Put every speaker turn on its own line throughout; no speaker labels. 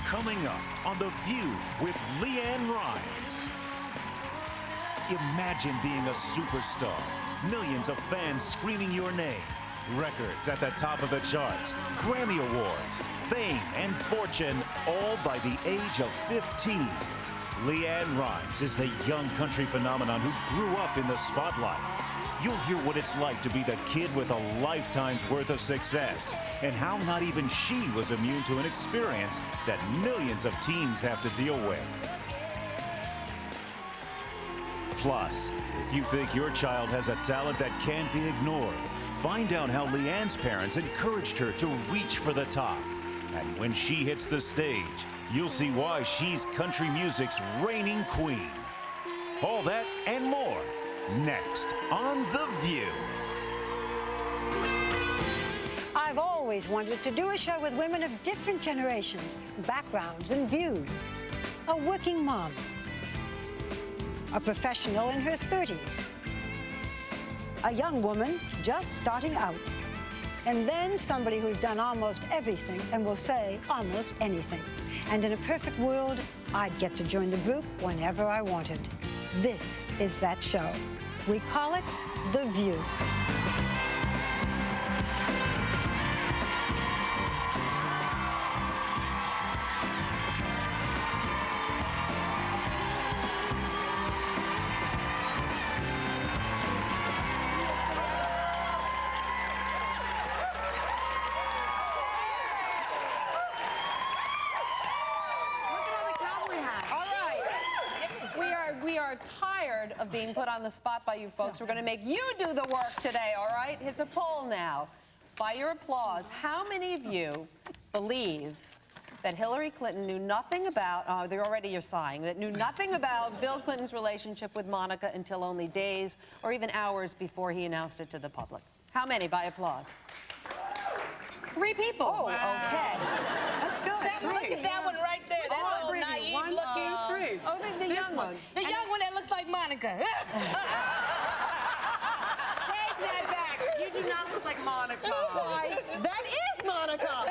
Coming up on The View with LeAnn Rimes. Imagine being a superstar. Millions of fans screaming your name. Records at the top of the charts. Grammy Awards. Fame and fortune, all by the age of 15. LeAnn Rimes is the young country phenomenon who grew up in the spotlight. You'll hear what it's like to be the kid with a lifetime's worth of success and how not even she was immune to an experience that millions of teens have to deal with. Plus, if you think your child has a talent that can't be ignored, find out how LeAnn's parents encouraged her to reach for the top. And when she hits the stage, you'll see why she's country music's reigning queen. All that and more. Next on The View.
I've always wanted to do a show with women of different generations, backgrounds, and views. A working mom, a professional in her 30s, a young woman just starting out, and then somebody who's done almost everything and will say almost anything. And in a perfect world, I'd get to join the group whenever I wanted. This is that show. We call it The View.
We are tired of being put on the spot by you folks. We're going to make you do the work today, all right? It's a poll now. By your applause, how many of you believe that Hillary Clinton knew nothing about, you're sighing, that knew nothing about Bill Clinton's relationship with Monica until only days or even hours before he announced it to the public? How many by applause?
3 people.
Oh,
wow.
Okay.
That's good.
Look at that one right there. That little naive
1, 2, 3.
Oh, the young one.
The young one that looks like Monica.
Take that back. You do not look like Monica.
That is Monica.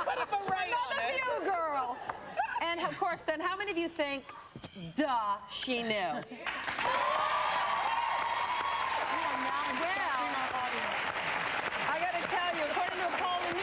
Put up a right on it.
You, girl. And of course, then how many of you think, duh, she knew? I got to tell you, according to a poll in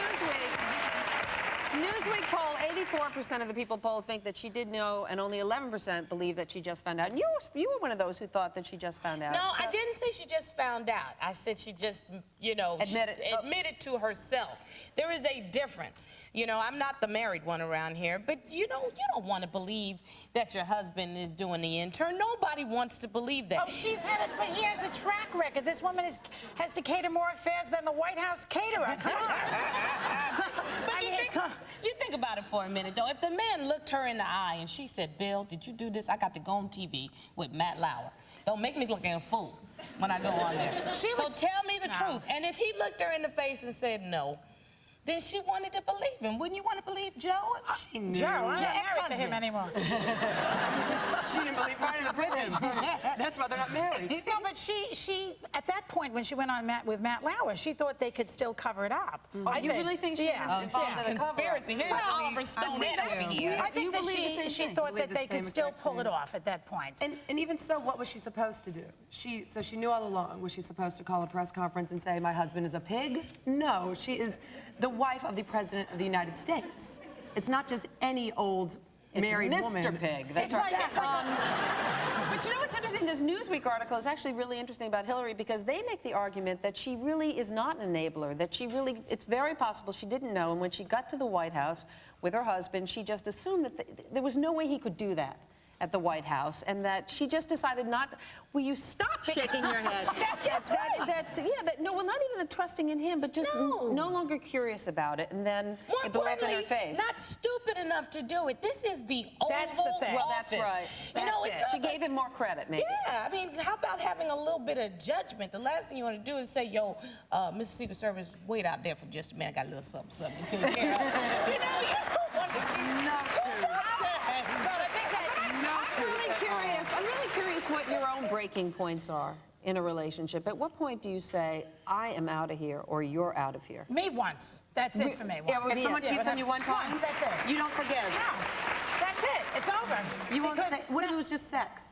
Newsweek poll, 84% of the people polled think that she did know, and only 11% believe that she just found out. And you were one of those who thought that she just found out.
No, I didn't say she just found out. I said she just, admitted to herself. There is a difference. You know, I'm not the married one around here, but you don't want to believe that your husband is doing the intern. Nobody wants to believe that.
Oh, but he has a track record. This woman has to cater more affairs than the White House caterer. Come on.
But you think about it for a minute, though. If the man looked her in the eye and she said, Bill, did you do this? I got to go on TV with Matt Lauer. Don't make me look like a fool when I go on there. So tell me the truth. And if he looked her in the face and said no, then she wanted to believe him. Wouldn't you want to believe Joe?
She knew. Joe, I'm not married to him anymore.
She didn't believe her with him. That's why they're not married.
No, but she at that point when she went on with Matt Lauer, she thought they could still cover it up.
You really think she's involved in a
conspiracy? Here's Oliver Stone over here.
I think that she thought that they could still pull it off at that point.
And even so, what was she supposed to do? So she knew all along. Was she supposed to call a press conference and say, my husband is a pig? No, she is the wife of the President of the United States. It's not just any old married woman.
Mr. Pig. That's right. But you know what's interesting? This Newsweek article is actually really interesting about Hillary because they make the argument that she really is not an enabler, that it's very possible she didn't know, and when she got to the White House with her husband, she just assumed that there was no way he could do that at the White House, and that she just decided not. Will you stop shaking your head?
That's right.
No, well, not even the trusting in him, but just no longer curious about it, and then it blew up in her face.
Not stupid enough to do it. This is the Oval
That's the thing.
Well, that's right. She gave him more credit, maybe.
Yeah, I mean, how about having a little bit of judgment? The last thing you want to do is say, yo, Mr. Secret Service, wait out there for just a minute. I got a little something to take care of. You know, you don't want to do
I'm really curious what your own breaking points are in a relationship, at what point do you say, I am out of here, or you're out of here?
Me once. That's it for me. Once.
If someone cheats on you one time,
once, that's it.
you don't forgive.
No, that's it. It's over.
You won't
Because-
say, what if it was just sex?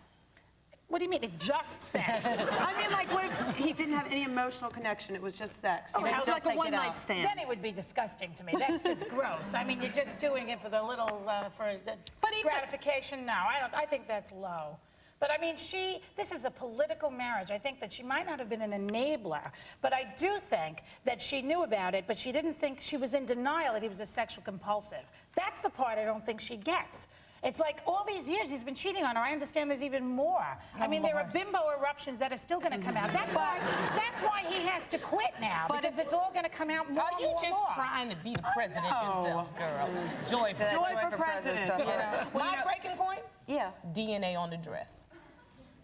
What do you mean, it's just sex?
I mean, like, what if he didn't have any emotional connection? It was just sex. You
Okay,
would
it's
still
like
say,
a
"Get
one-night
out."
stand.
Then it would be disgusting to me. That's just gross. I mean, you're just doing it for the little, for the gratification. No, I think that's low. But I mean, this is a political marriage. I think that she might not have been an enabler, but I do think that she knew about it, but she didn't think, she was in denial that he was a sexual compulsive. That's the part I don't think she gets. It's like all these years he's been cheating on her. I understand there's even more. I mean, there are bimbo eruptions that are still going to come out. That's why he has to quit now, because it's all going to come out more
Are
and
you
more and
just
more.
trying to be the president yourself, girl? Joy
for president.
stuff. You know? My breaking point?
Yeah.
DNA on the dress.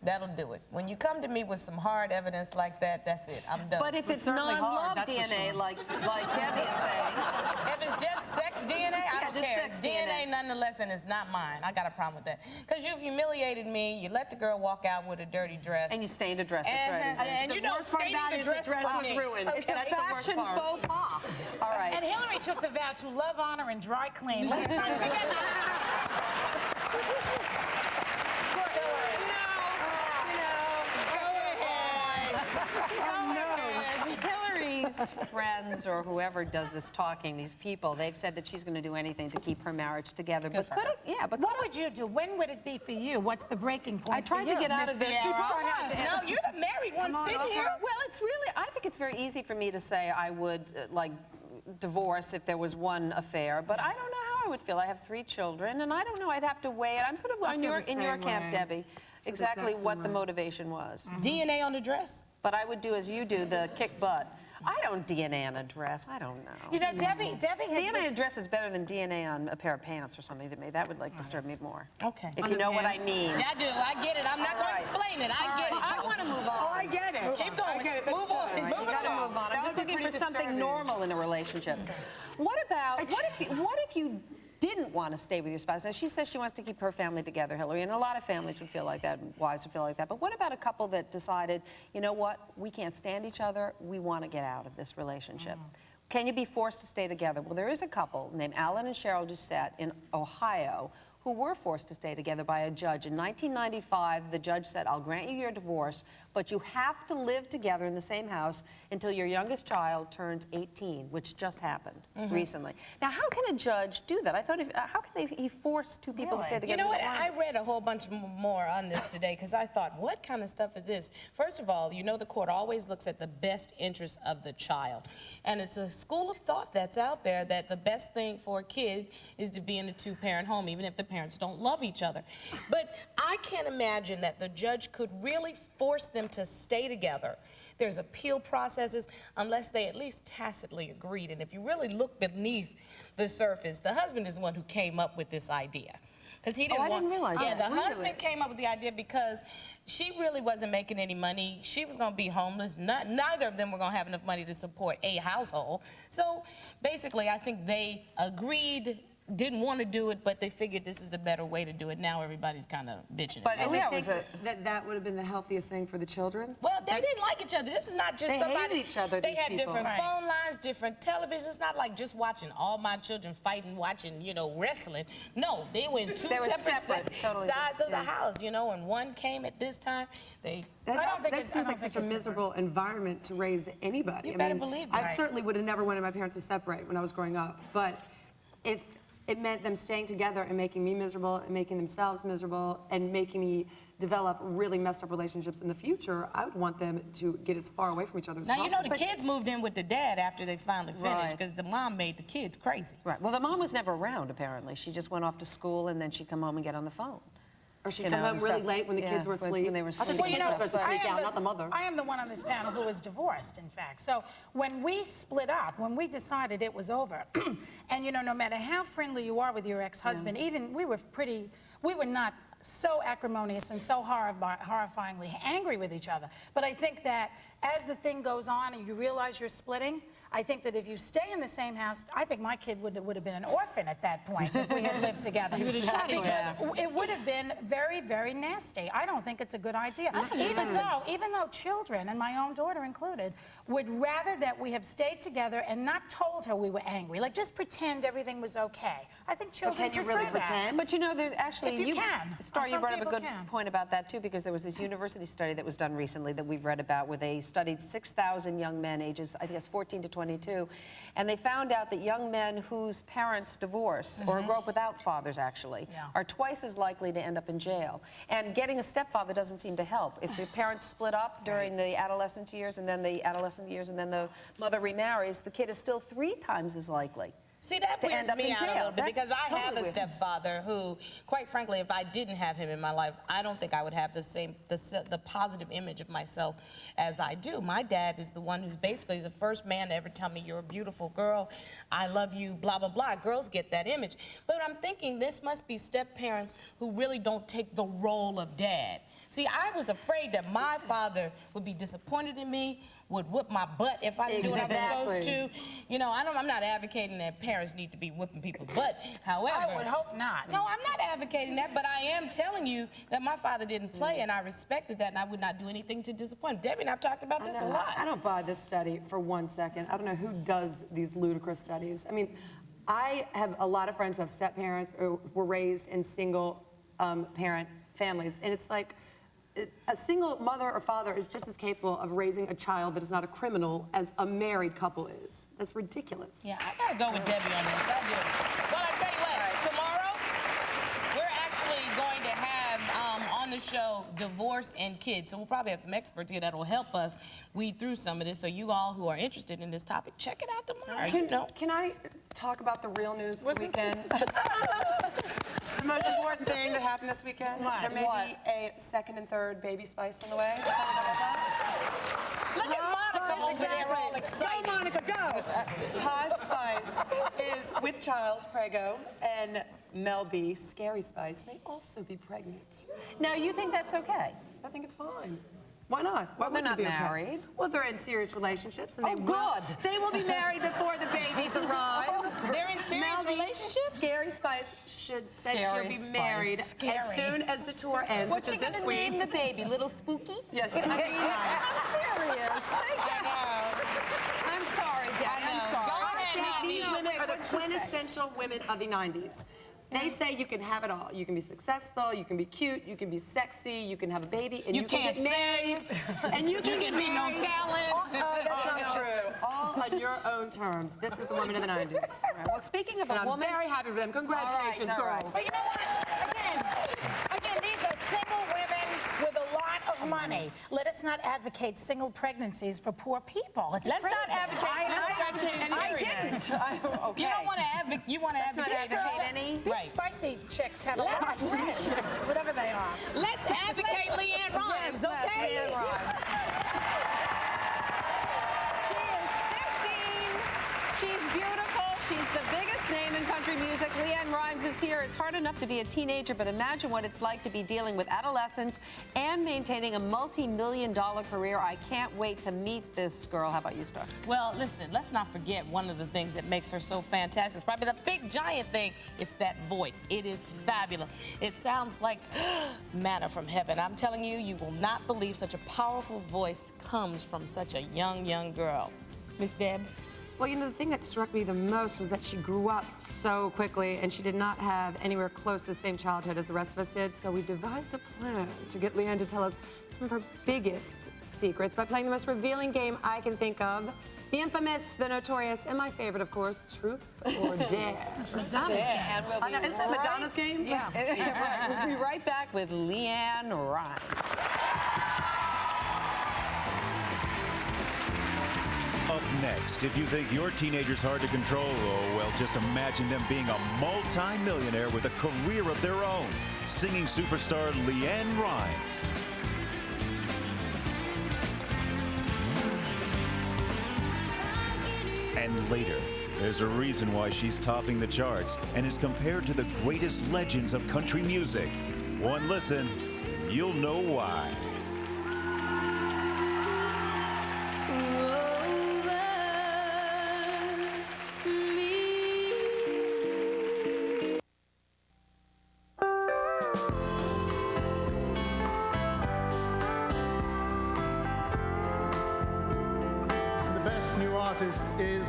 That'll do it. When you come to me with some hard evidence like that, that's it. I'm done.
But if it's
certainly
non-love
hard, that's for
DNA,
sure.
like Debbie is saying,
if it's just sex DNA, I don't
just
care.
sex
It's DNA nonetheless, and it's not mine. I got a problem with that. Because you've humiliated me. You let the girl walk out with a dirty dress.
and you stained a dress, that's right.
And you know,
worst part
staining
about
the
it is
dress,
the dress was ruined.
It's a
That's the worst
fashion
part.
faux pas. All right.
And Hillary took the vow to love, honor, and dry clean. Let's not forget that.
Hillary's friends or whoever does this talking, these people, they've said that she's going to do anything to keep her marriage together. But could it? Yeah, but
What would you do? When would it be for you? What's the breaking point
I tried
for
to
you?
get out of this.
No, you're the married one sitting here.
Well, it's really, I think it's very easy for me to say I would, like, divorce if there was one affair, but I don't know how I would feel. I have 3 children, and I don't know. I'd have to weigh it. I'm sort of
I feel the
in your
same
camp,
way.
Debbie, exactly
exact
what
same
the
way.
motivation was.
DNA on the dress?
But I would do as you do, the kick butt. I don't DNA on a dress. I don't know.
You know, Debbie has
DNA on a
this-
dress is better than DNA on a pair of pants or something to me. That would, like, disturb me more.
Okay.
If you know what I mean.
I do. I get it. I'm not going to explain it. I get it.
I want to move on.
Oh, I get it.
Keep going.
I get it. That's
Move on.
fine.
Move
You got to move on. I'm
That
just
would be
looking for
pretty
something
disturbing.
normal in a relationship. What if you didn't want to stay with your spouse? Now, she says she wants to keep her family together, Hillary, and a lot of families would feel like that, and wives would feel like that. But what about a couple that decided, you know what, we can't stand each other, we want to get out of this relationship? Can you be forced to stay together? Well, there is a couple named Alan and Cheryl Doucette in Ohio who were forced to stay together by a judge. In 1995, the judge said, I'll grant you your divorce, but you have to live together in the same house until your youngest child turns 18, which just happened recently. Now, how can a judge do that? I thought, how can he force 2 people to stay together?
You know what? I read a whole bunch more on this today because I thought, what kind of stuff is this? First of all, you know the court always looks at the best interest of the child. And it's a school of thought that's out there that the best thing for a kid is to be in a 2-parent home, even if the parents don't love each other. But I can't imagine that the judge could really force them to stay together. There's appeal processes unless they at least tacitly agreed. And if you really look beneath the surface, the husband is the one who came up with this idea. Because he didn't
I didn't realize
Yeah,
that.
the husband came up with the idea because she really wasn't making any money. She was going to be homeless. Neither of them were going to have enough money to support a household. So basically, I think they agreed, didn't want to do it, but they figured this is the better way to do it. Now everybody's kind of bitching.
But
And
yeah,
they
it was
think that would have been the healthiest thing for the children?
Well, they didn't like each other. This is not just
They
somebody.
hated each other,
They
these
had
people.
different
Right.
phone lines, different televisions. It's not like just watching all my children fighting, watching, you know, wrestling. No, they were in 2
They were
separate
separate, totally
sides of the
different, yeah.
house, you know, and one came at this time. That
seems like such a miserable environment to raise anybody.
You better believe
I
that.
certainly would have never wanted my parents to separate when I was growing up, but if it meant them staying together and making me miserable and making themselves miserable and making me develop really messed up relationships in the future, I would want them to get as far away from each other as
Now,
possible.
you know, the kids moved in with the dad after they finally finished
Right.
because the mom made the kids crazy.
Right. Well, the mom was never around, apparently. She just went off to school, and then she'd come home and get on the phone.
Or she'd
you
come
know,
home
and
really
stuff.
late when the kids were
Yeah,
asleep.
when they were
I thought the
sleeping.
kids were supposed to sneak out, not the mother.
I am the one on this panel who was divorced, in fact. So when we split up, when we decided it was over, and you know, no matter how friendly you are with your ex-husband, even we were not so acrimonious and so horrifyingly angry with each other. But I think that as the thing goes on and you realize you're splitting, I think that if you stay in the same house, I think my kid would have been an orphan at that point if we had lived together. Because it would have been very, very nasty. I don't think it's a good idea. Even though children, and my own daughter included, would rather that we have stayed together and not told her we were angry. Like, just pretend everything was okay. I think children
Can you really
prefer that.
pretend?
But you know, there's actually,
If you can.
Star, you
Some
brought up a
people
good
can.
point about that too, because there was this university study that was done recently that we've read about, where they studied 6,000 young men ages, I think it's 14 to 22, and they found out that young men whose parents divorce or grow up without fathers, actually, are twice as likely to end up in jail. And getting a stepfather doesn't seem to help. If the parents split up during the adolescent years and then the adolescent years and then the mother remarries, the kid is still 3 times as likely.
See, that weirds me out a little bit, because I have a
weird.
stepfather who, quite frankly, if I didn't have him in my life, I don't think I would have the positive image of myself as I do. My dad is the one who's basically the first man to ever tell me, you're a beautiful girl, I love you, blah, blah, blah. Girls get that image. But I'm thinking this must be step-parents who really don't take the role of dad. See, I was afraid that my father would be disappointed in me, would whip my butt if I didn't do what I was supposed to. You know, I'm not advocating that parents need to be whipping people's butt. However,
I would hope not.
No, I'm not advocating that, but I am telling you that my father didn't play, and I respected that, and I would not do anything to disappoint him. Debbie and I've talked about this a lot.
I don't buy this study for 1 second. I don't know who does these ludicrous studies. I mean, I have a lot of friends who have step-parents or were raised in single parent families, and it's like, a single mother or father is just as capable of raising a child that is not a criminal as a married couple is. That's ridiculous.
Yeah, I gotta go with Debbie on this. I do. Well, I tell you what, tomorrow we're actually going to have on the show divorce and kids. So we'll probably have some experts here that will help us weed through some of this. So you all who are interested in this topic, check it out tomorrow.
Can I talk about the real news of the weekend? The most important thing that happened this weekend, there may be a 2nd and 3rd Baby Spice on the way.
Look at Monica over there all excited.
Go, Monica, go! Posh Spice is with child, Prego, and Mel B, Scary Spice, may also be pregnant.
Now, you think that's okay?
I think it's fine. Why not?
Well, they're not married.
Well, they're in serious relationships. And
good.
They will be married before the babies arrive.
They're in serious relationships?
Scary Spice said she'll be married as soon as the tour ends.
What's she gonna name the baby? Little Spooky?
Yes.
I'm serious. I know. I'm sorry, Dad. I'm sorry.
I think these women are the quintessential women of the 90s. They say you can have it all. You can be successful, you can be cute, you can be sexy, you can have a baby, and you can get married. And you can be no talent. Oh, that's not true. All on your own terms. This is the woman of the 90s.
Right, well, speaking of a woman,
I'm very happy for them. Congratulations,
all right.
girl.
But you know what? Again, these are single women with a lot of money. Let us not advocate single pregnancies for poor people. It's
Let's
crazy.
not advocate single pregnancies and married men.
Okay.
You don't want to advocate. You want to
Let's not
advocate.
advocate any.
These spicy chicks have a lot of money, whatever they are.
Let's advocate LeAnn Rimes, okay?
LeAnn Rimes. She is 15. She's beautiful. She's the biggest name in country music. LeAnn Rimes is here. It's hard enough to be a teenager, but imagine what it's like to be dealing with adolescence and maintaining a multi-million-dollar career. I can't wait to meet this girl. How about you, Star?
Well, listen, let's not forget one of the things that makes her so fantastic. It's probably the big giant thing. It's that voice. It is fabulous. It sounds like manna from heaven. I'm telling you, you will not believe such a powerful voice comes from such a young girl. Miss Deb?
Well, you know, the thing that struck me the most was that she grew up so quickly, and she did not have anywhere close to the same childhood as the rest of us did, so we devised a plan to get LeAnn to tell us some of her biggest secrets by playing the most revealing game I can think of. The infamous, the notorious, and my favorite, of course, Truth or Dare.
Madonna's game. And we'll be
Isn't that Madonna's game?
Yeah. We'll be right back with LeAnn Rimes.
Up next, if you think your teenager's hard to control, oh, well, just imagine them being a multi-millionaire with a career of their own. Singing superstar LeAnn Rimes. And later, there's a reason why she's topping the charts and is compared to the greatest legends of country music. One listen, you'll know why.
artist is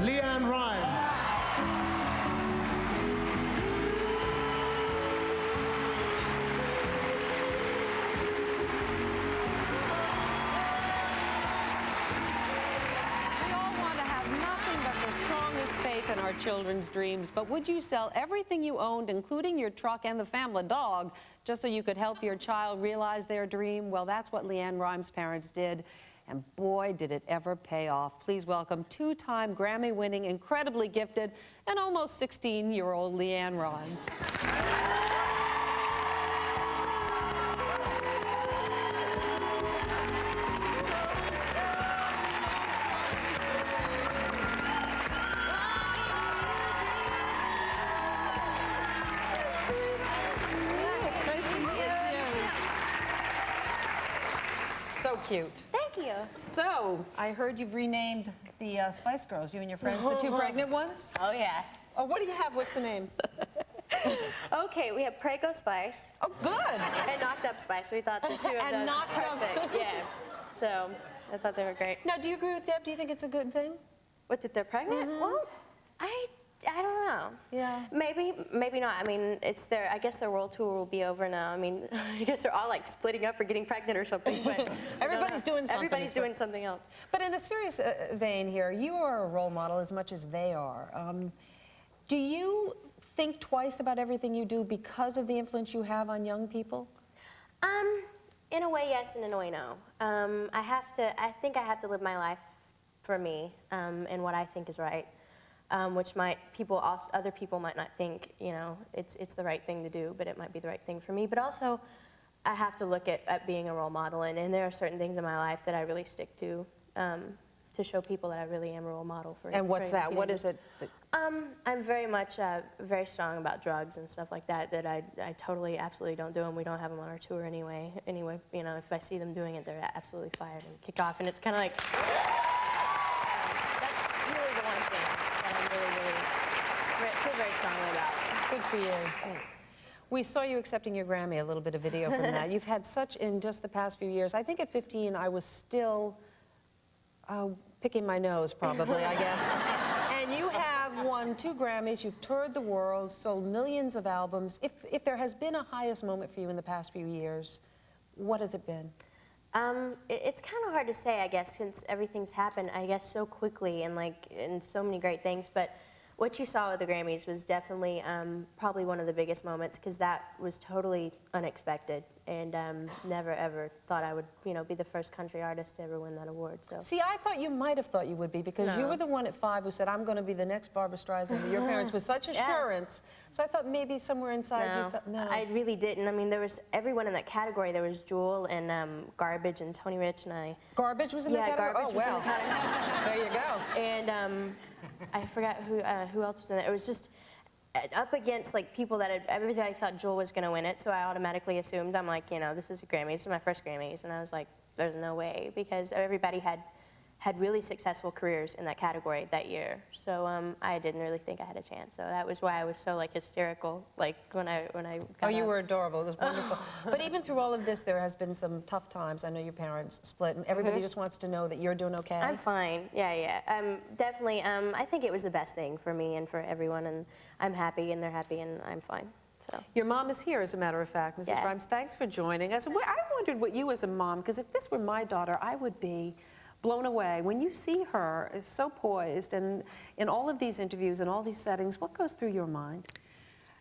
LeAnn Rhymes.
Faith in our children's dreams, but would you sell everything you owned, including your truck and the family dog, just so you could help your child realize their dream? Well, that's what LeAnn Rhymes' parents did, and boy, did it ever pay off. Please welcome two-time Grammy-winning, incredibly gifted, and almost 16-year-old LeAnn Rhymes. So cute.
Thank you.
So, I heard you've renamed the Spice Girls, you and your friends, the two pregnant ones?
Oh, yeah.
Oh, what do you have? What's the name?
Okay, we have Prego Spice.
Oh, good.
And Knocked Up Spice. We thought the two of
And
those was
Knocked Up.
perfect. Yeah. So, I thought they were great.
Now, do you agree with Deb? Do you think it's a good thing?
What, that they're pregnant? Well, I don't know.
Yeah.
Maybe not. I mean, it's I guess their world tour will be over now. I mean, I guess they're all like splitting up or getting pregnant or something. But
Everybody's doing something.
Everybody's doing something else.
But in a serious vein here, you are a role model as much as they are. Do you think twice about everything you do because of the influence you have on young people?
In a way, yes, and in a way, no. I think I have to live my life for me and what I think is right. Which other people might not think, you know, it's the right thing to do, but it might be the right thing for me. But also, I have to look at being a role model, and there are certain things in my life that I really stick to show people that I really am a role model for.
And what's that? What is it?
I'm very much very strong about drugs and stuff like that. That I totally, absolutely don't do them. We don't have them on our tour anyway. Anyway, you know, if I see them doing it, they're absolutely fired and kicked off, and it's kind of like. I feel very strongly about.
Good for you.
Thanks.
We saw you accepting your Grammy, a little bit of video from that. You've had such, in just the past few years, I think at 15 I was still picking my nose, probably, I guess. And you have won 2 Grammys, you've toured the world, sold millions of albums. If there has been a highest moment for you in the past few years, what has it been?
It's kind of hard to say, I guess, since everything's happened, I guess, so quickly and so many great things. But what you saw with the Grammys was definitely probably one of the biggest moments, because that was totally unexpected, and never ever thought I would, you know, be the first country artist to ever win that award. So.
See, I thought you might have thought you would be, because you were the one at 5 who said, "I'm going to be the next Barbra Streisand." Your parents with such assurance. Yeah. So I thought maybe somewhere inside you felt, no.
I really didn't. I mean, there was everyone in that category. There was Jewel and Garbage and Tony Rich and I.
Garbage was in the category?
Garbage was in the category.
There you go.
And I forgot who else was in it. It was just up against like people that everybody thought Jewel was going to win it, so I automatically assumed, I'm like, you know, this is a Grammy, this is my first Grammys, and I was like, there's no way, because everybody had really successful careers in that category that year. So I didn't really think I had a chance. So that was why I was so like hysterical, like when I got
you were adorable. It was wonderful. But even through all of this, there has been some tough times. I know your parents split, and everybody just wants to know that you're doing okay.
I'm fine. Yeah. Definitely. I think it was the best thing for me and for everyone, and I'm happy, and they're happy, and I'm fine. So.
Your mom is here, as a matter of fact, Mrs. Rhymes. Thanks for joining us. I wondered what you, as a mom, because if this were my daughter, I would be blown away. When you see her is so poised, and in all of these interviews and all these settings, what goes through your mind?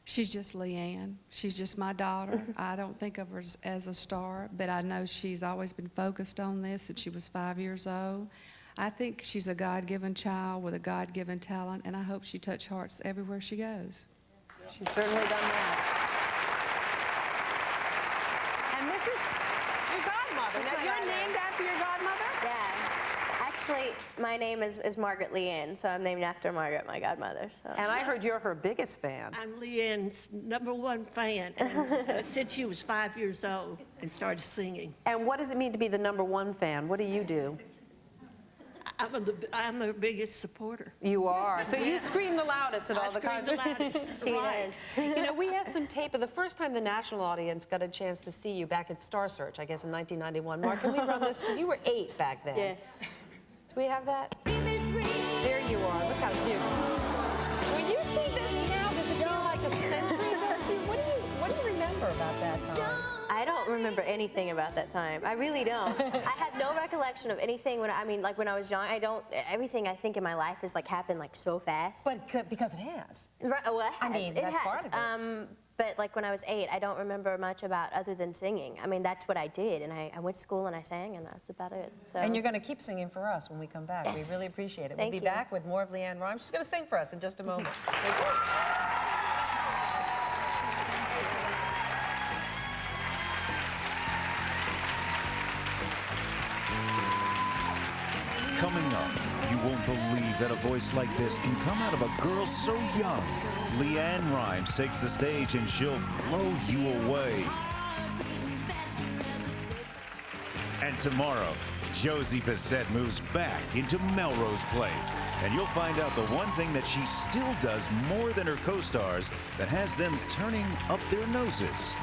She's just LeAnn. She's just my daughter. I don't think of her as a star, but I know she's always been focused on this since she was 5 years old. I think she's a God-given child with a God-given talent, and I hope she touches hearts everywhere she goes.
She's certainly done that. And this is your godmother. Now, you're named after your godmother?
Yeah. Actually, my name is Margaret LeAnn, so I'm named after Margaret, my godmother. So.
And I heard you're her biggest fan.
I'm LeAnn's #1 fan since she was 5 years old and started singing.
And what does it mean to be the #1 fan? What do you do?
I'm her biggest supporter.
You are. So you scream the loudest at all the
scream
concerts.
the loudest.
She
Right.
does.
You know, we have some tape of the first time the national audience got a chance to see you back at Star Search, I guess in 1991. Mark, can we run this? You were 8 back then.
Yeah.
Do we have that? There you are. Look how cute. When you see this now, does it feel like a century ago to you? What do you remember about that time?
I don't remember anything about that time. I really don't. I have no recollection of anything when like when I was young. Everything I think in my life has like happened like so fast.
But because it has.
Right, well, it has.
I mean,
it
that's
has.
part of it.
But like when I was 8, I don't remember much about other than singing. I mean, that's what I did, and I went to school and I sang, and that's about it. So.
And you're going to keep singing for us when we come back.
Yes.
We really appreciate it.
Thank
We'll be
you.
back with more of LeAnn Rimes. She's going to sing for us in just a moment.
Coming up, you won't believe that a voice like this can come out of a girl so young. LeAnn Rimes takes the stage and she'll blow you away. And tomorrow, Josie Bissett moves back into Melrose Place. And you'll find out the one thing that she still does more than her co-stars that has them turning up their noses.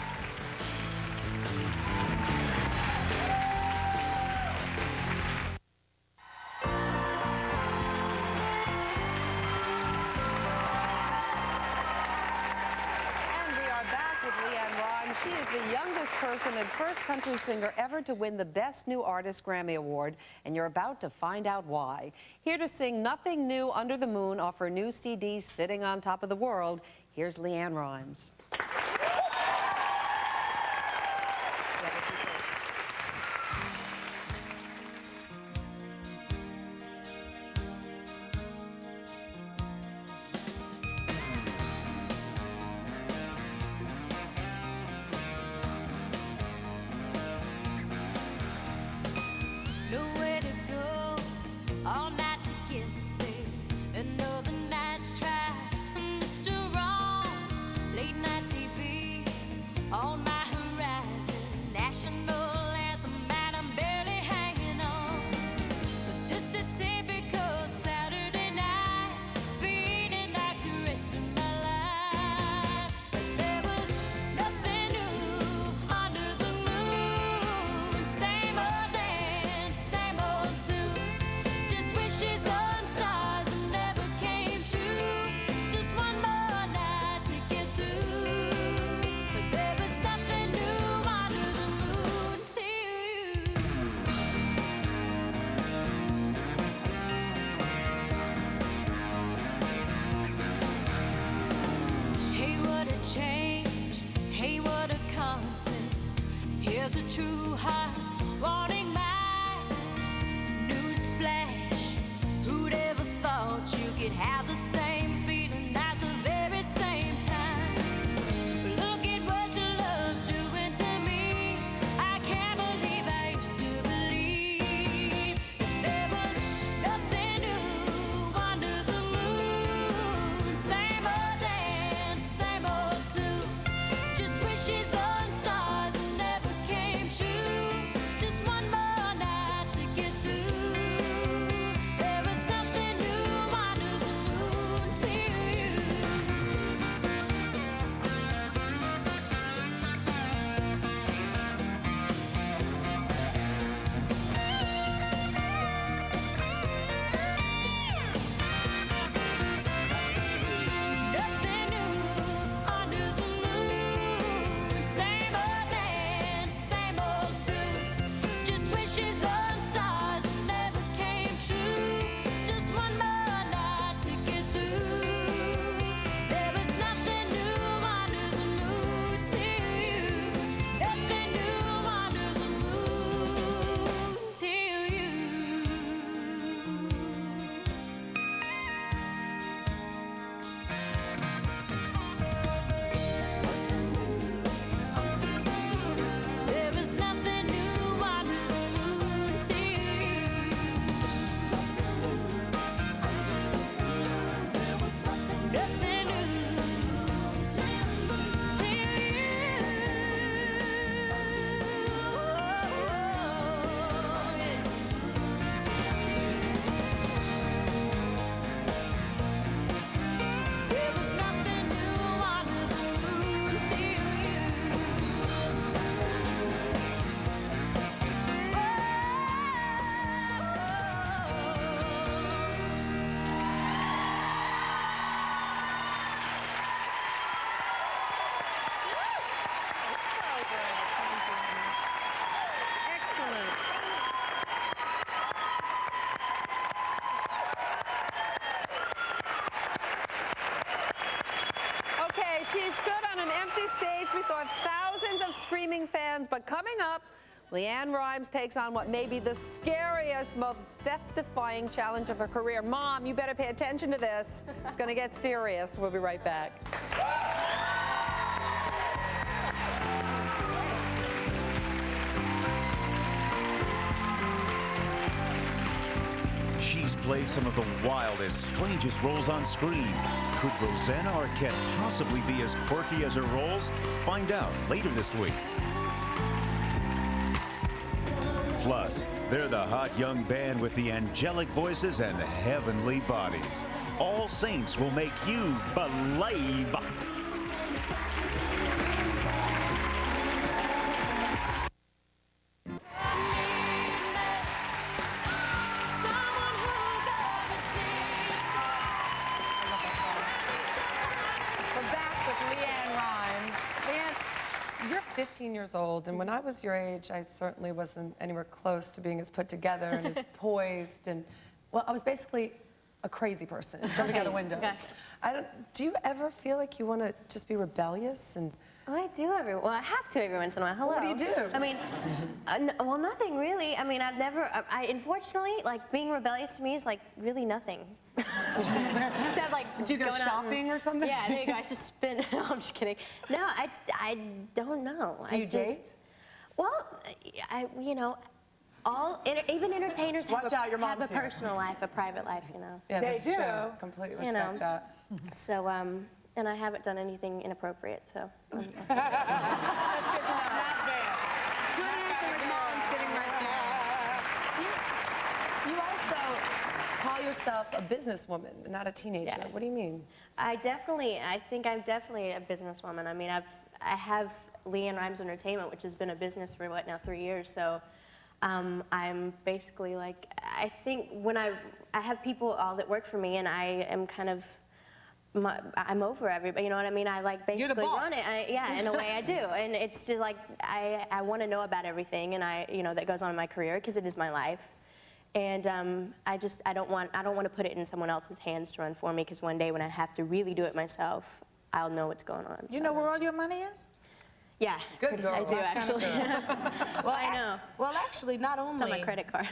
And we are back with LeAnn Rimes. She is the youngest person and first country singer ever to win the Best New Artist Grammy Award, and you're about to find out why. Here to sing Nothing New Under the Moon off her new CD, Sitting on Top of the World, here's LeAnn Rimes.
Nowhere to go, all night together. Another night's try, Mr. Wrong. Late night TV on my horizon. National anthem, and I'm barely hanging on. But just a typical Saturday night, feeling like the rest of my life. But there was nothing new under the moon. Same old dance, same old tune. Just wishes on stars that never came true. Just one more night to get through. But there was nothing new under the moon to you. Hey, what a change. Hey, what a concept. Here's a true heart wanting mine. News flash. Who'd ever thought you could have the same feeling at the very same time? Look at what your love's doing to me. I can't believe I used to believe that there was nothing new under the moon. Same old dance, same old tune. Just wishes on stars that never came true.
She stood on an empty stage before thousands of screaming fans. But coming up, LeAnn Rimes takes on what may be the scariest, most death-defying challenge of her career. Mom, you better pay attention to this. It's going to get serious. We'll be right back.
She's played some of the wildest, strangest roles on screen. Could Rosanna Arquette possibly be as quirky as her roles? Find out later this week. Plus, they're the hot young band with the angelic voices and heavenly bodies. All Saints will make you believe.
We're back with LeAnn Rimes. LeAnn, you're 15 years old, and when I was your age, I certainly wasn't anywhere close to being as put together and as poised, and, well, I was basically a crazy person, jumping out of windows.
Okay.
Do you ever feel like you want to just be rebellious and...
Well, I do well, I have to every once in a while. Hello.
What do you do?
I mean, well, nothing really. I mean, unfortunately, like, being rebellious to me is, like, really nothing. Except, like,
do you go shopping or something?
Yeah, there you go. I just spin. No, I'm just kidding. No, I don't know.
Do you date?
Well, you know, even entertainers have a personal life, a private life, you know.
Yeah, they do. True. Completely respect that.
So, and I haven't done anything inappropriate, so.
That's good to know. Not bad. Good answer with Mom sitting right there. You also call yourself a businesswoman, not a teenager. Yeah. What do you mean?
I think I'm definitely a businesswoman. I mean, I have LeAnn Rimes Entertainment, which has been a business for, what, now 3 years, so I'm basically like, I think when I have people all that work for me, and I am kind of, I'm over everybody, you know what I mean? I like basically run it. Yeah, in a way I do. And it's just like, I want to know about everything and that goes on in my career because it is my life. And I don't want to put it in someone else's hands to run for me because one day when I have to really do it myself, I'll know what's going on.
You know where all your money is?
Yeah,
good girl.
I do actually.
Well,
I know.
Well, actually, not only
it's on my credit card.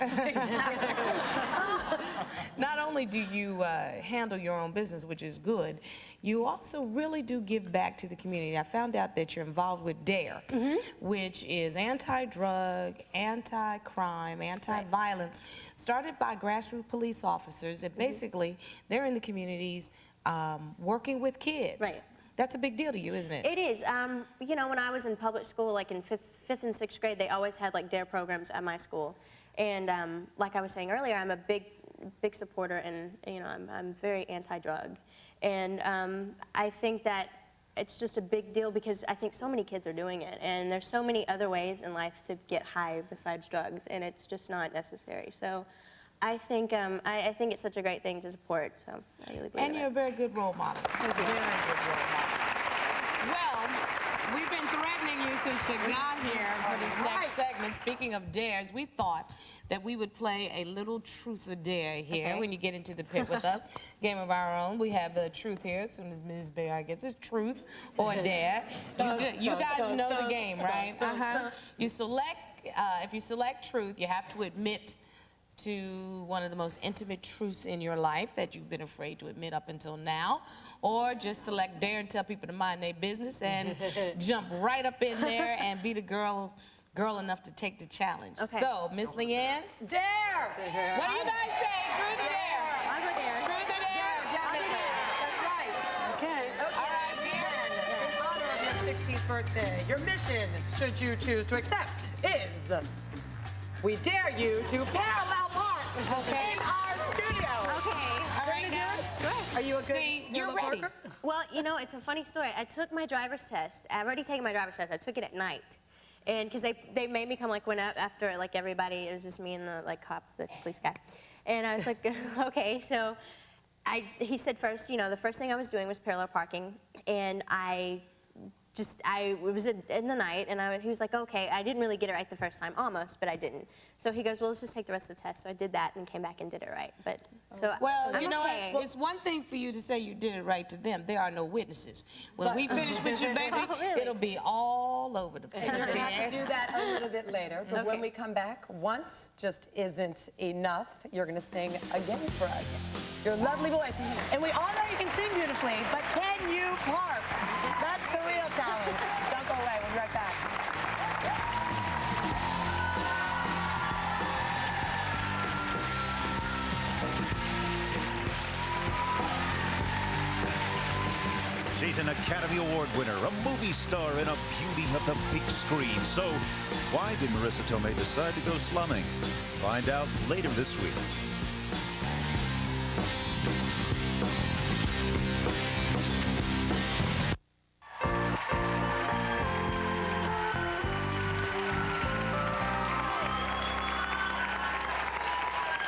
Not only do you handle your own business, which is good, you also really do give back to the community. I found out that you're involved with DARE, which is anti-drug, anti-crime, anti-violence, started by grassroots police officers, and basically they're in the communities working with kids.
Right.
That's a big deal to you, isn't it?
It is. You know, when I was in public school, like in fifth and sixth grade, they always had like DARE programs at my school. And like I was saying earlier, I'm a big supporter, and I'm very anti-drug. And I think that it's just a big deal because I think so many kids are doing it, and there's so many other ways in life to get high besides drugs, and it's just not necessary. So. I think it's such a great thing to support, so I really believe
And you're a very good role model. Thank you. Very good role model. Well, we've been threatening you since you got here for this next segment. Speaking of dares, we thought that we would play a little truth or dare here when you get into the pit with us. Game of our own. We have the truth here as soon as Ms. Bear gets it. Truth or dare. You guys know the game, right? You select, if you select truth, you have to admit to one of the most intimate truths in your life that you've been afraid to admit up until now, or just select dare and tell people to mind their business and jump right up in there and be the girl enough to take the challenge.
Okay.
So, Miss LeAnn,
Dare!
What do you guys say? Truth or dare?
I'm a dare.
Truth or dare?
Definitely. That's right.
Okay.
All right, dear. In honor of your 16th birthday, your mission, should you choose to accept, is we dare you to parallel park in our studio.
Okay.
All right, now.
Are you a good
you're ready.
parker?
Well, you know, it's a funny story. I took my driver's test. I've already taken my driver's test. I took it at night. And because they made me come, like, when after, like, everybody, it was just me and the, like, cop, the police guy. And I was like, okay, so he said first, the first thing I was doing was parallel parking. And I it was in the night, and he was like, okay, I didn't really get it right the first time, almost, but I didn't. So he goes, well, let's just take the rest of the test. So I did that and came back and did it right. But so
well,
I'm
you know
okay.
what? It's one thing for you to say you did it right to them. There are no witnesses. When we finish with you, baby,
really?
it'll be all over the place.
We're going to have to do that a little bit later. But when we come back, once just isn't enough. You're going to sing again for us. Your lovely voice. And we all know you can sing beautifully, but can you carp? That's the real challenge. Don't go away. We'll be right back.
She's an Academy Award winner, a movie star, and a beauty of the big screen. So why did Marissa Tomei decide to go slumming? Find out later this week.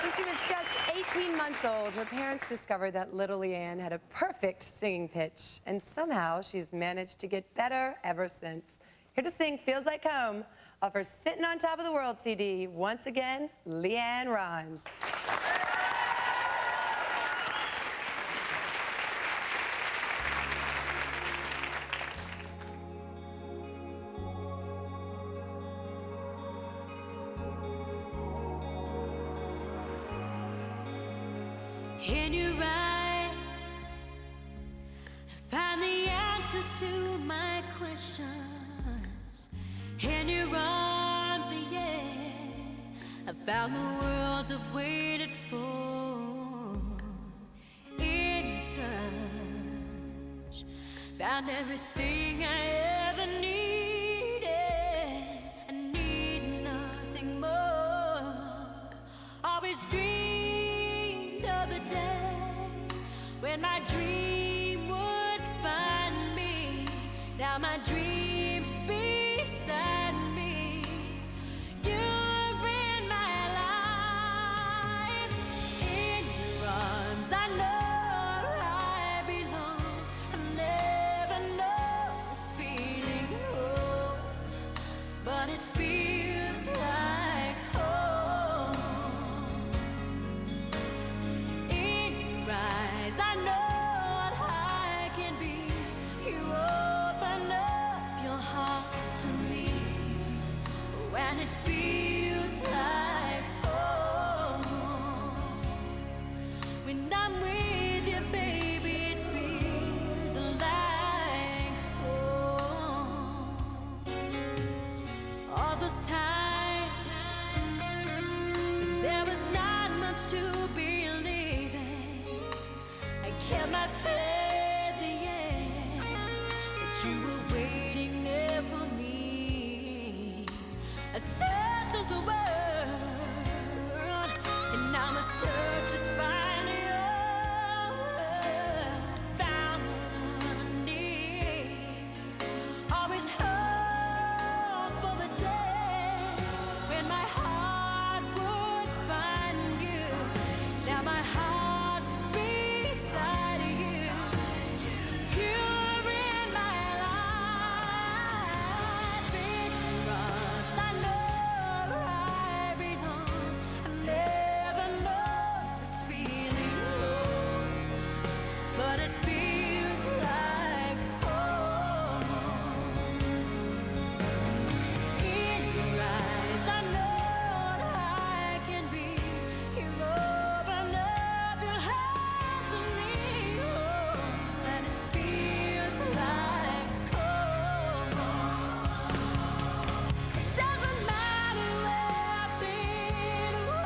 When she was just 18 months old, her parents discovered that little LeAnn had a perfect singing pitch, and somehow she's managed to get better ever since. Here to sing Feels Like Home off her Sittin' On Top of the World CD, once again, LeAnn Rimes.
In your eyes, I find the answers to my questions. In your arms, yeah, I found the world I've waited for. In touch, found everything I ever needed. I need nothing more. Always dreamed of the day when my dream would find me. Now my dreams beside me. You're in my life. In your arms, I know I belong. I never know this feeling, oh, but it feels like home. In your eyes, I know what I can be. You open up your heart to me, and it feels like home. When I'm with you, baby, it feels like home. All those times when there was not much to believe in, I kept my faith, yeah, that you were waiting there for me. I searched the world, and now my search is finally over. Found what I need. Always hope for the day when my heart would find you. Now my heart's beside you. You're in my life. In your arms, I know I belong. I never know this feeling, but it feels like home. In your eyes, I know what I can be. You open up your heart to me, oh, and it feels like home. It doesn't matter where I've been, what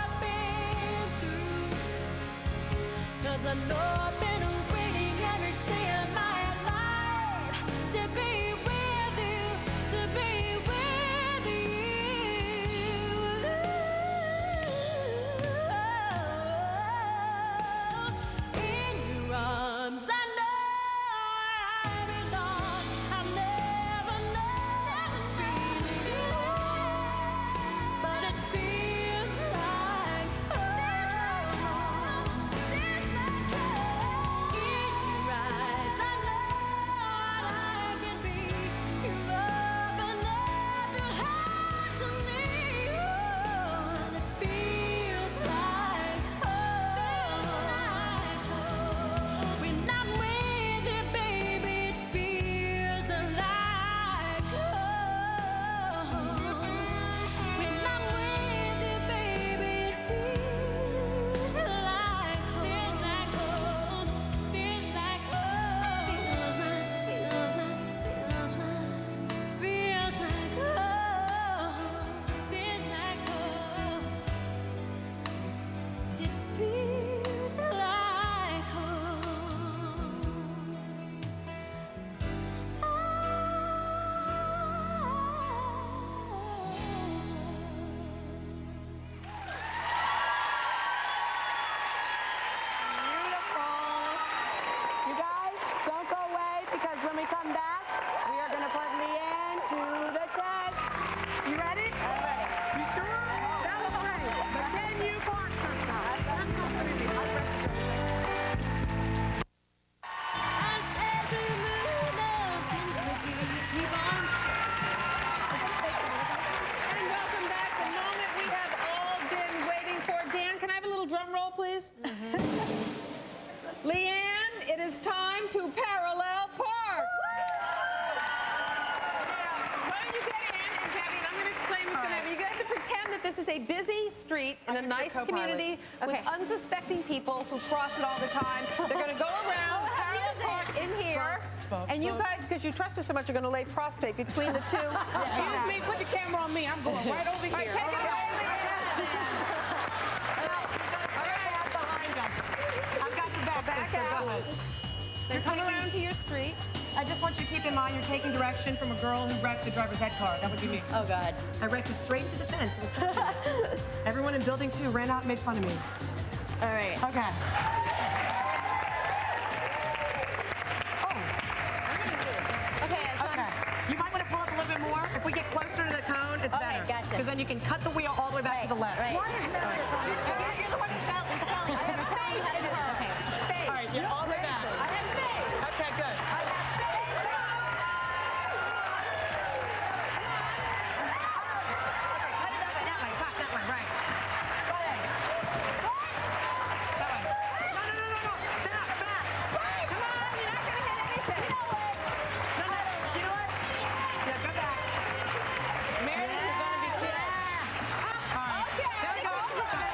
I've been through, 'cause I know I've been waiting every day of my life to be with you, to be with you. In your arms, I know I belong. I never know this feeling, but it feels like home.
Drum roll, please. LeAnn, it is time to parallel park. When you get in, and Debbie, and I'm going to explain what's going to happen. You have to pretend that this is a busy street in a nice community with unsuspecting people who cross it all the time. They're going to go around, parallel park in here, and you guys, because you trust her so much, are going to lay prostrate between the two.
Excuse me, put the camera on me. I'm going right over here.
All right, take it away, LeAnn.
I've got your back,
Back
sister.
out.
Go ahead.
Then come around to your street.
I just want you to keep in mind you're taking direction from a girl who wrecked the driver's ed car. That would be me.
Oh, God.
I wrecked it straight into the fence. Everyone in building 2 ran out and made fun of me.
All right.
Okay. Okay. You might want to pull up a little bit more. If we get closer to the cone, it's better.
Gotcha.
Because then you can cut the wheel all the way back to the left.
Right.
You're the one who fell. It's falling. I have faith. All right, you're all the way back.
I have faith.
Okay, good.
I have faith.
Cut it that way. Back that way. Right. Go ahead. That way. No. Back.
Come on, you're not going to hit anything.
No. You know what? Yeah, go back.
Meredith is going to be killed.
All right.
Okay.
There we go.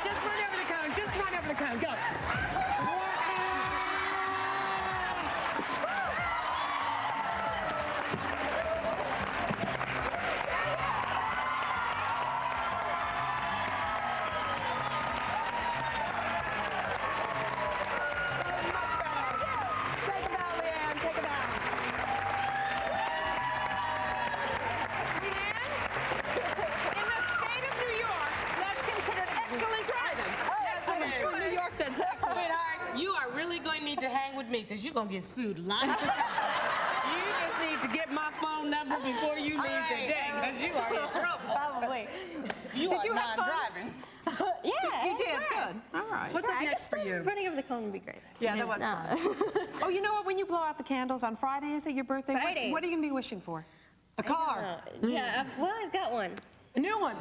Just run over the cone. Just run over the cone. Go. Take it out, LeAnn. Take it out.
LeAnn, in the state of New York, that's considered excellent driving. Yes, I'm sure in New York that's excellent.
Sweetheart, you are really going to need to hang with me because you're going to get sued lots of times. You just need to get my phone number before you leave today because you are in trouble.
Probably.
You
Did
are
you have
not
fun?
driving.
Yeah.
You did, good. All right.
What's up next for you?
Running over the cone would be great.
Yeah, that was fun.
Oh, you know what? When you blow out the candles on Friday, is it your birthday?
Friday.
What are you going to be wishing for?
A car.
I've got one.
A new one.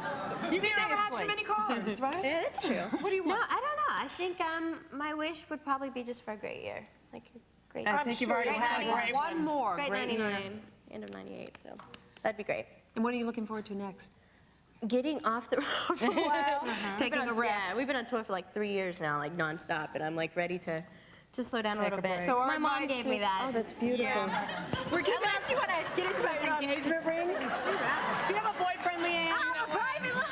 You can never have too many cars, right?
Yeah, that's true.
What do you want?
No, I don't know. I think my wish would probably be just for a great year. Like a great
I think you've already had a great
One more.
great
Great year.
99, end of 98, so that'd be great.
And what are you looking forward to next?
Getting off the road for a while.
Taking a rest.
Yeah, we've been on tour for like 3 years now, like nonstop, and I'm like ready to just slow down a little bit.
So our
my mom
advice
gave me
is-
that.
Oh, that's beautiful.
We're giving unless you want to get into my
engagement rings. Do you have a boyfriend, LeAnn?
I have a private life.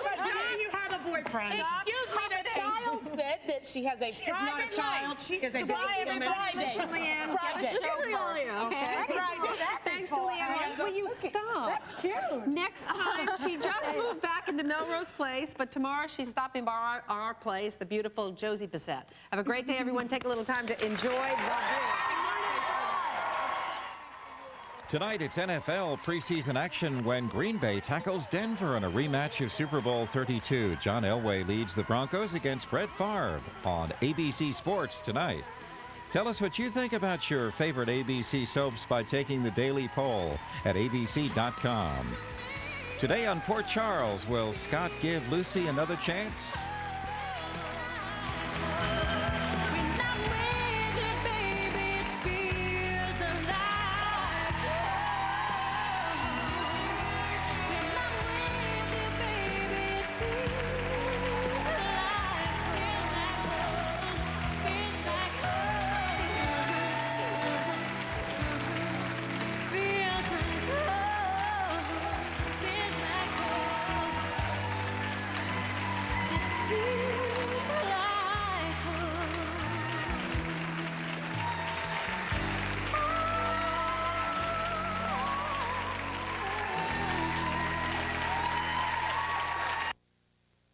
But do you have a boyfriend?
Excuse me, the child said that she has a
She is not a
private
child.
life.
She is a
Goodbye,
businesswoman.
everybody.
Listen, LeAnn,
Friday.
get a chauffeur.
Okay.
Thanks to LeAnn. Will you stop?
That's cute.
Next time, she just moved back into Melrose Place, but tomorrow she's stopping by our place, the beautiful Josie Bissett. Have a great day, everyone. Take a little time to enjoy the view.
Tonight, it's NFL preseason action when Green Bay tackles Denver in a rematch of Super Bowl 32. John Elway leads the Broncos against Brett Favre on ABC Sports tonight. Tell us what you think about your favorite ABC soaps by taking the daily poll at abc.com. Today on Port Charles, will Scott give Lucy another chance?